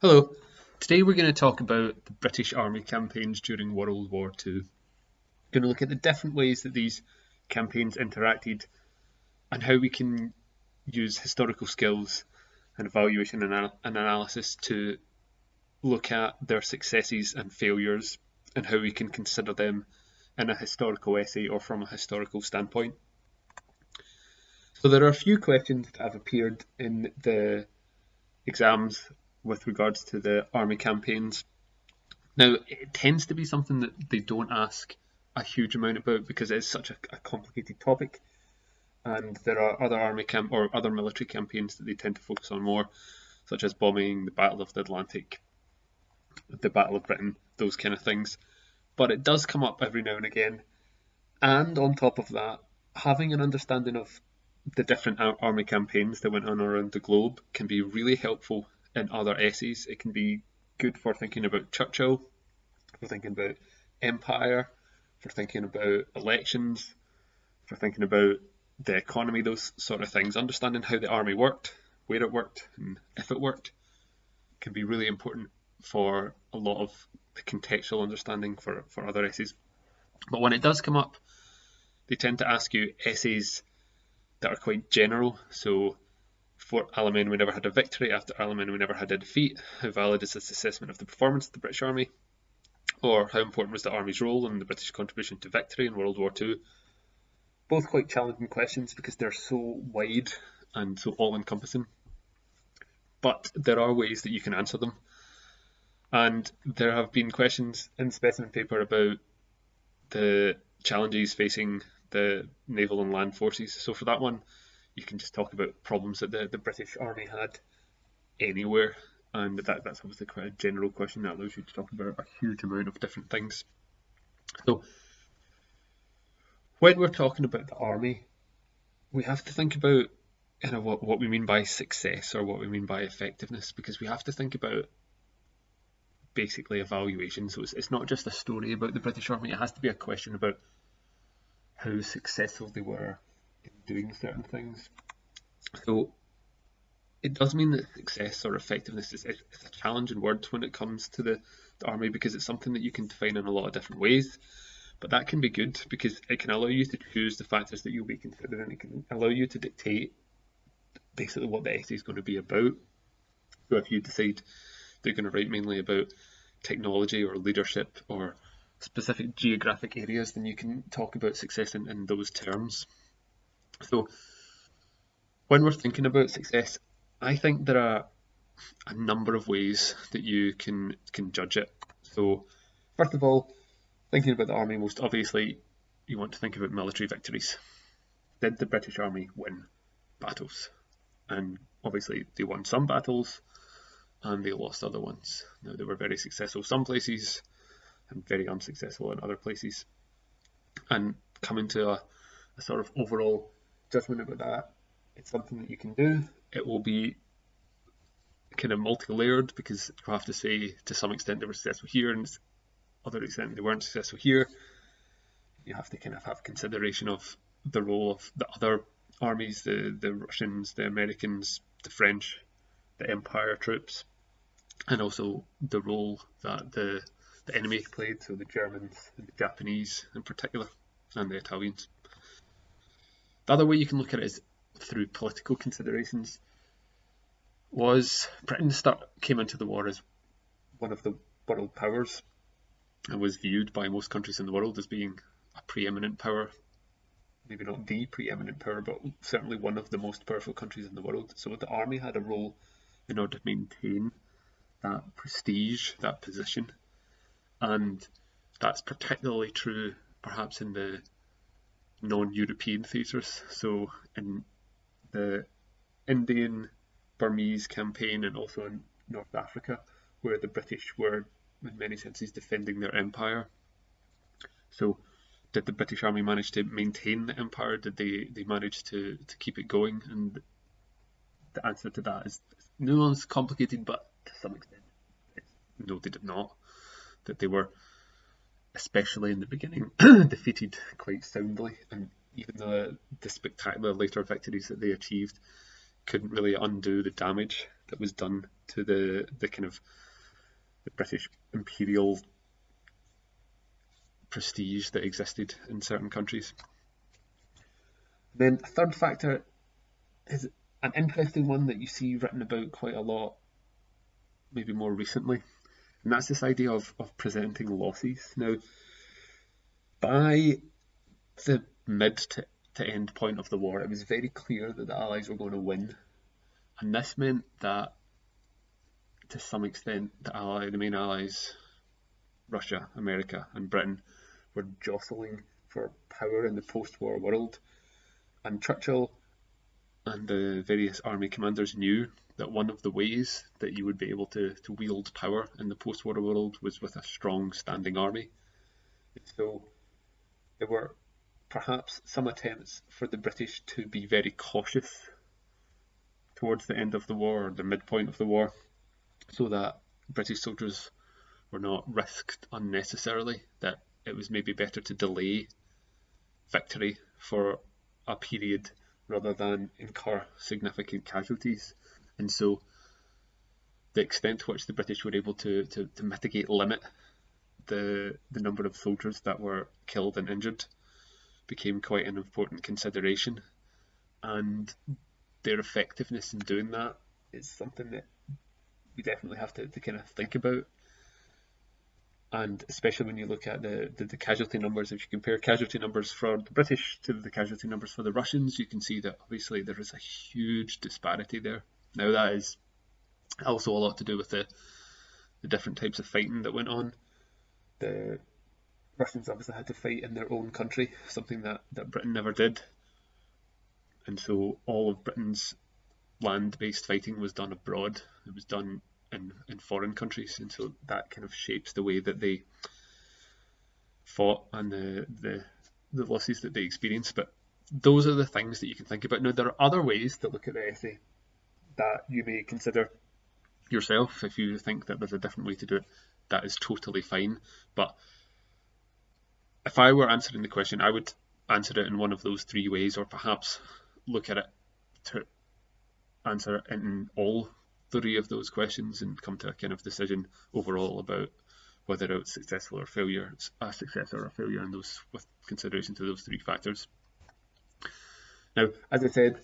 Hello. Today we're going to talk about the British Army campaigns during World War II. We're going to look at the different ways that these campaigns interacted and how we can use historical skills and evaluation and analysis to look at their successes and failures and how we can consider them in a historical essay or from a historical standpoint. So there are a few questions that have appeared in the exams with regards to the army campaigns. Now, it tends to be something that they don't ask a huge amount about because it's such a complicated topic, and there are other other military campaigns that they tend to focus on more, such as bombing, the Battle of the Atlantic, the Battle of Britain, those kind of things. But it does come up every now and again, and on top of that, having an understanding of the different army campaigns that went on around the globe can be really helpful in other essays. It can be good for thinking about Churchill, for thinking about empire, for thinking about elections, for thinking about the economy, those sort of things. Understanding how the army worked, where it worked, and if it worked can be really important for a lot of the contextual understanding for other essays. But when it does come up, they tend to ask you essays that are quite general. So, for Alamein, we never had a victory. After Alamein, we never had a defeat. How valid is this assessment of the performance of the British Army? Or how important was the Army's role in the British contribution to victory in World War II? Both quite challenging questions because they're so wide and so all-encompassing. But there are ways that you can answer them. And there have been questions in the specimen paper about the challenges facing the naval and land forces. So for that one, you can just talk about problems that the British Army had anywhere, and that's obviously quite a general question that allows you to talk about a huge amount of different things. So when we're talking about the army, we have to think about what we mean by success or what we mean by effectiveness, because we have to think about basically evaluation. So it's not just a story about the British Army, it has to be a question about how successful they were in doing certain things. So it does mean that success or effectiveness is a challenging word when it comes to the army, because it's something that you can define in a lot of different ways. But that can be good because it can allow you to choose the factors that you'll be considering. It can allow you to dictate basically what the essay is going to be about. So if you decide they're going to write mainly about technology or leadership or specific geographic areas, then you can talk about success in those terms. So when we're thinking about success, I think there are a number of ways that you can judge it. So first of all, thinking about the army, most obviously you want to think about military victories. Did the British Army win battles? And obviously they won some battles and they lost other ones. Now, they were very successful some places and very unsuccessful in other places. And coming to a sort of overall judgment about that, it's something that you can do. It will be kind of multi-layered because you have to say to some extent they were successful here and to other extent they weren't successful here. You have to kind of have consideration of the role of the other armies, the Russians, the Americans, the French, the Empire troops, and also the role that the enemy played, so the Germans and the Japanese in particular, and the Italians. The other way you can look at it is through political considerations. Was Britain came into the war as one of the world powers and was viewed by most countries in the world as being a preeminent power, maybe not the preeminent power, but certainly one of the most powerful countries in the world. So the army had a role in order to maintain that prestige, that position, and that's particularly true perhaps in the non-European theatres. So in the Indian Burmese campaign and also in North Africa, where the British were in many senses defending their empire. So did the British Army manage to maintain the empire? Did they manage to keep it going? And the answer to that is nuanced, complicated, but to some extent no, they did not. That they were, especially in the beginning, defeated quite soundly, and even the spectacular later victories that they achieved couldn't really undo the damage that was done to the kind of the British imperial prestige that existed in certain countries. Then a third factor is an interesting one that you see written about quite a lot, maybe more recently, and that's this idea of presenting losses. Now, by the mid to end point of the war, it was very clear that the Allies were going to win, and this meant that, to some extent, the main Allies, Russia, America, and Britain, were jostling for power in the post-war world, and Churchill and the various army commanders knew that one of the ways that you would be able to wield power in the post-war world was with a strong standing army. So there were perhaps some attempts for the British to be very cautious towards the end of the war, or the midpoint of the war, so that British soldiers were not risked unnecessarily, that it was maybe better to delay victory for a period rather than incur significant casualties. And so the extent to which the British were able to mitigate, limit the number of soldiers that were killed and injured became quite an important consideration. And their effectiveness in doing that is something that we definitely have to kind of think about. And especially when you look at the casualty numbers, if you compare casualty numbers for the British to the casualty numbers for the Russians, you can see that obviously there is a huge disparity there. Now, that is also a lot to do with the different types of fighting that went on. The Russians obviously had to fight in their own country, something that Britain never did. And so all of Britain's land-based fighting was done abroad. It was done in foreign countries, and so that kind of shapes the way that they fought and the losses that they experienced. But those are the things that you can think about. Now, there are other ways to look at the essay that you may consider yourself. If you think that there's a different way to do it, that is totally fine. But if I were answering the question, I would answer it in one of those three ways, or perhaps look at it to answer it in all three of those questions and come to a kind of decision overall about whether it's successful or failure. It's a success or a failure, and those with consideration to those three factors. Now, as I said,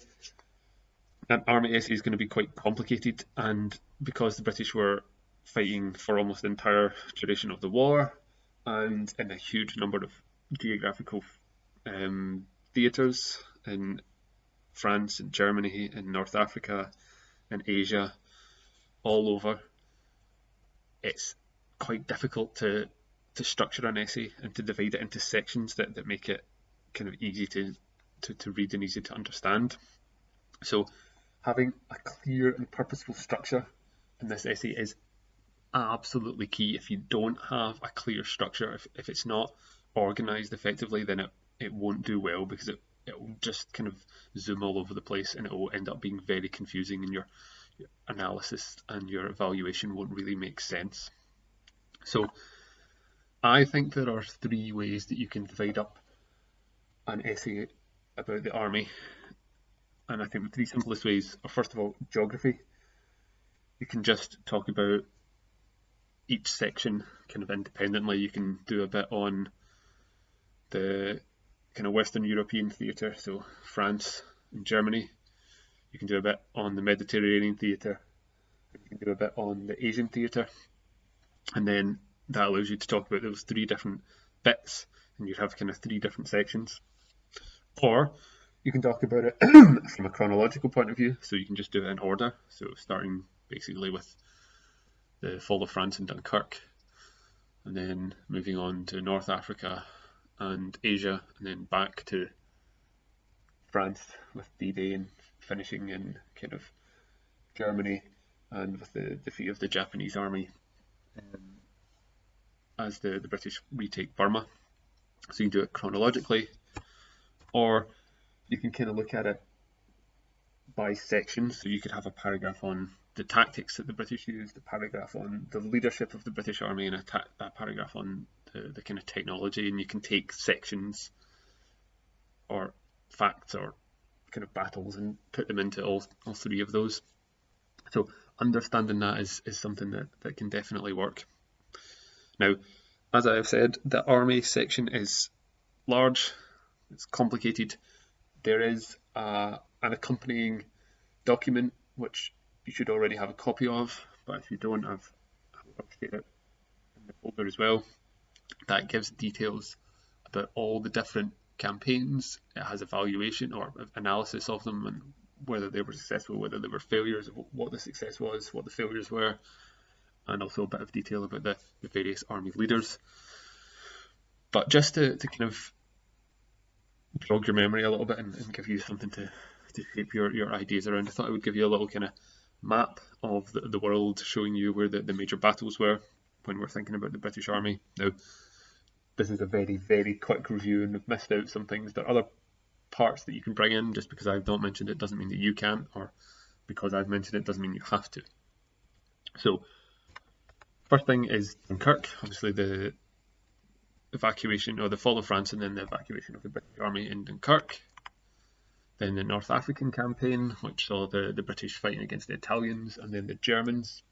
an army essay is going to be quite complicated, and because the British were fighting for almost the entire duration of the war and in a huge number of geographical theatres in France and Germany, in North Africa, in Asia, all over, it's quite difficult to structure an essay and to divide it into sections that make it kind of easy to read and easy to understand. So having a clear and purposeful structure in this essay is absolutely key. If you don't have a clear structure, if it's not organised effectively, then it won't do well, because it will just kind of zoom all over the place, and it will end up being very confusing, and your analysis and your evaluation won't really make sense. So I think there are three ways that you can divide up an essay about the army, and I think the three simplest ways are, first of all, geography. You can just talk about each section kind of independently. You can do a bit on the kind of Western European theatre, so France and Germany. You can do a bit on the Mediterranean theatre. You can do a bit on the Asian theatre. And then that allows you to talk about those three different bits, and you have kind of three different sections. Or you can talk about it from a chronological point of view, so you can just do it in order. So starting basically with the fall of France and Dunkirk, and then moving on to North Africa and Asia, and then back to France with D-Day, and finishing in kind of Germany and with the defeat of the Japanese army as the British retake Burma. So you can do it chronologically, or you can kind of look at it by sections. So you could have a paragraph on the tactics that the British used, a paragraph on the leadership of the British army, and a paragraph on the kind of technology. And you can take sections or facts or kind of battles and put them into all three of those. So understanding that is something that can definitely work. Now, as I have said, the army section is large, it's complicated. There is an accompanying document which you should already have a copy of, but if you don't, I've updated it in the folder as well. That gives details about all the different campaigns. It has evaluation or analysis of them and whether they were successful, whether they were failures, what the success was, what the failures were, and also a bit of detail about the various army leaders. But just to kind of jog your memory a little bit and give you something to shape your ideas around, I thought I would give you a little kind of map of the world, showing you where the major battles were when we're thinking about the British Army. Now, this is a very, very quick review, and I've missed out some things. There are other parts that you can bring in. Just because I've not mentioned it doesn't mean that you can't, or because I've mentioned it doesn't mean you have to. So, first thing is Dunkirk, obviously the evacuation, or the fall of France, and then the evacuation of the British Army in Dunkirk. Then the North African campaign, which saw the British fighting against the Italians and then the Germans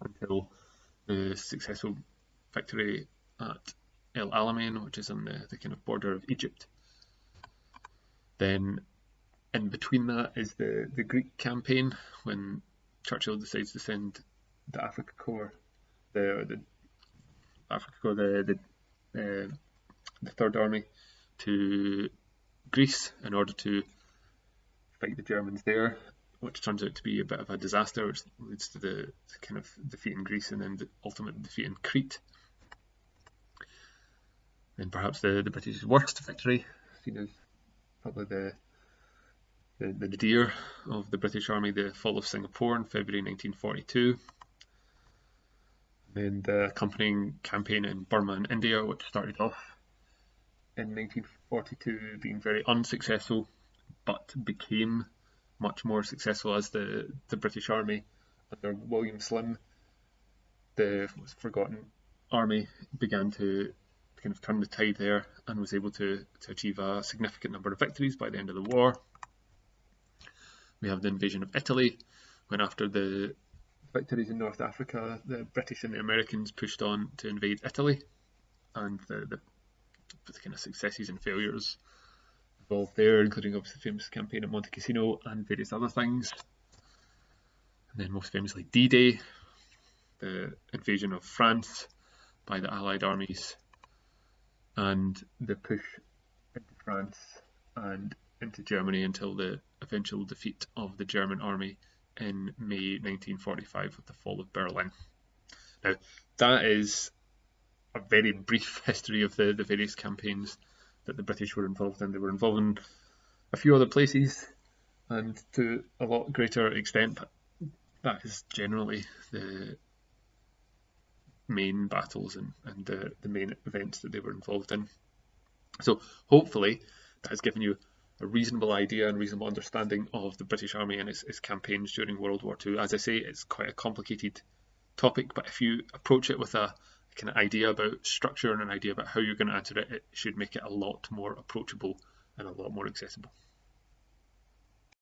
until the successful victory at El Alamein, which is on the kind of border of Egypt. Then in between that is the Greek campaign, when Churchill decides to send the Afrika Korps, the Third Army, to Greece in order to fight the Germans there, which turns out to be a bit of a disaster, which leads to the kind of defeat in Greece and then the ultimate defeat in Crete. And perhaps the British worst victory, seen as probably the nadir of the British Army, the fall of Singapore in February 1942. Then the accompanying campaign in Burma and India, which started off in 1942 being very unsuccessful, but became much more successful as the British Army under William Slim, the forgotten army, began to kind of turn the tide there and was able to achieve a significant number of victories by the end of the war. We have the invasion of Italy, when after the victories in North Africa, the British and the Americans pushed on to invade Italy, and the kind of successes and failures involved there, including obviously the famous campaign at Monte Cassino and various other things. And then most famously D-Day, the invasion of France by the Allied armies, and the push into France and into Germany until the eventual defeat of the German army in May 1945 with the fall of Berlin. Now, that is a very brief history of the various campaigns that the British were involved in. They were involved in a few other places, and to a lot greater extent, but that is generally the main battles and the main events that they were involved in. So hopefully that has given you a reasonable idea and reasonable understanding of the British Army and its campaigns during World War II. As I say, it's quite a complicated topic, but if you approach it with a kind of idea about structure and an idea about how you're going to answer it, it should make it a lot more approachable and a lot more accessible.